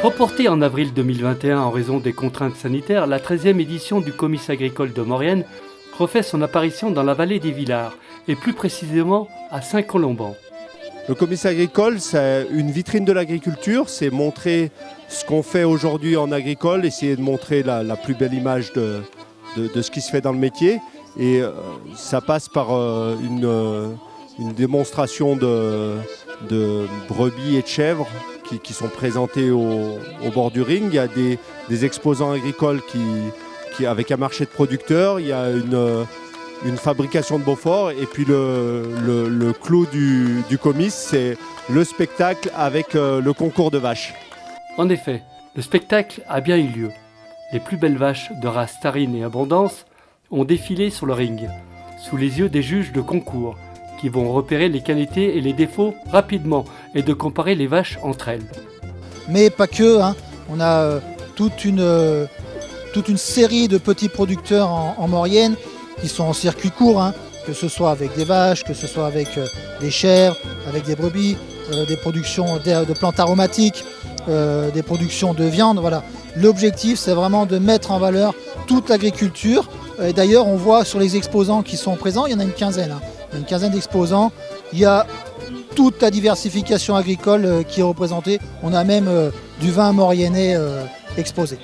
Reportée en avril 2021 en raison des contraintes sanitaires, la 13e édition du Comice agricole de Maurienne refait son apparition dans la vallée des Villards, et plus précisément à Saint-Colomban. Le Comice agricole, c'est une vitrine de l'agriculture, c'est montrer ce qu'on fait aujourd'hui en agricole, essayer de montrer la plus belle image de ce qui se fait dans le métier. Et ça passe par une démonstration de brebis et de chèvres qui sont présentées au bord du ring. Il y a des exposants agricoles avec un marché de producteurs, il y a une fabrication de Beaufort, et puis le clou du comice, c'est le spectacle avec le concours de vaches. En effet, le spectacle a bien eu lieu. Les plus belles vaches de race Starine et Abondance ont défilé sur le ring, sous les yeux des juges de concours, qui vont repérer les qualités et les défauts rapidement et de comparer les vaches entre elles. Mais pas que, hein. On a toute une série de petits producteurs en Maurienne qui sont en circuit court, hein, que ce soit avec des vaches, que ce soit avec des chèvres, avec des brebis, des productions de plantes aromatiques, des productions de viande. Voilà. L'objectif, c'est vraiment de mettre en valeur toute l'agriculture. Et d'ailleurs, on voit sur les exposants qui sont présents, il y en a une quinzaine. Hein. Il y a une quinzaine d'exposants. Il y a toute la diversification agricole qui est représentée. On a même du vin mauriennais exposé.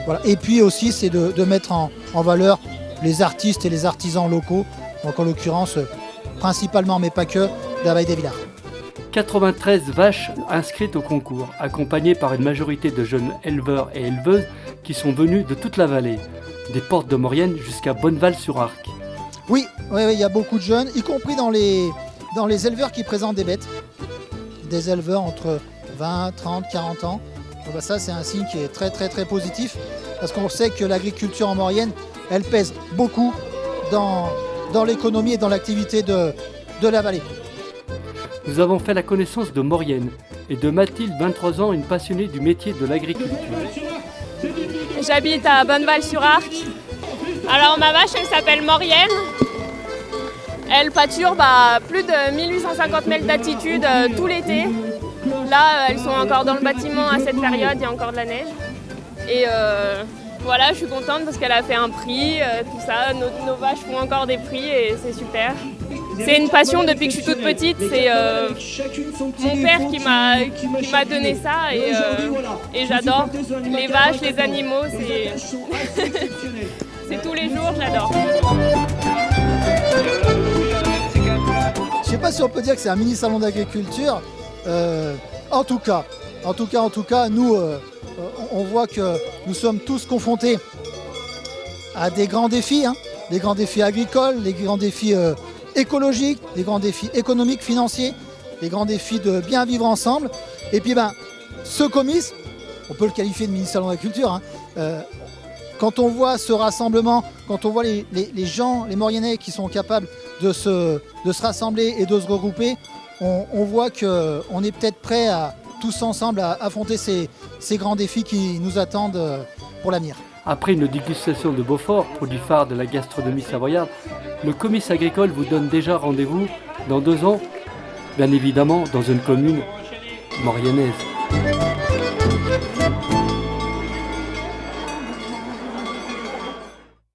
Voilà. Et puis aussi, c'est de mettre en valeur les artistes et les artisans locaux, donc en l'occurrence, principalement, mais pas que, de la vallée des Villards. 93 vaches inscrites au concours, accompagnées par une majorité de jeunes éleveurs et éleveuses qui sont venus de toute la vallée, des portes de Maurienne jusqu'à Bonneval-sur-Arc. Oui, il y a beaucoup de jeunes, y compris dans les éleveurs qui présentent des bêtes, des éleveurs entre 20, 30, 40 ans. Donc ça, c'est un signe qui est très très très positif, parce qu'on sait que l'agriculture en Maurienne, elle pèse beaucoup dans l'économie et dans l'activité de la vallée. Nous avons fait la connaissance de Maurienne et de Mathilde, 23 ans, une passionnée du métier de l'agriculture. J'habite à Bonneval-sur-Arc. Alors ma vache, elle s'appelle Maurienne. Elle pâture plus de 1850 mètres d'altitude tout l'été. Là, elles sont encore dans le bâtiment à cette période, il y a encore de la neige. Et voilà, je suis contente parce qu'elle a fait un prix, tout ça. Nos vaches font encore des prix et c'est super. C'est une passion depuis que je suis toute petite. C'est mon père qui m'a donné ça et j'adore. Les vaches, les animaux, c'est tous les jours, j'adore. Je ne sais pas si on peut dire que c'est un mini salon d'agriculture. En tout cas, nous, on voit que nous sommes tous confrontés à des grands défis, hein, des grands défis agricoles, des grands défis écologiques, des grands défis économiques, financiers, des grands défis de bien vivre ensemble. Et puis ce comice, on peut le qualifier de mini salon d'agriculture, hein, quand on voit ce rassemblement, quand on voit les gens, les Mauriennais qui sont capables de se rassembler et de se regrouper, on voit qu'on est peut-être prêts à tous ensemble à affronter ces grands défis qui nous attendent pour l'avenir. Après une dégustation de Beaufort, produit phare de la gastronomie savoyarde, le Comice agricole vous donne déjà rendez-vous dans 2 ans, bien évidemment dans une commune mauriennaise.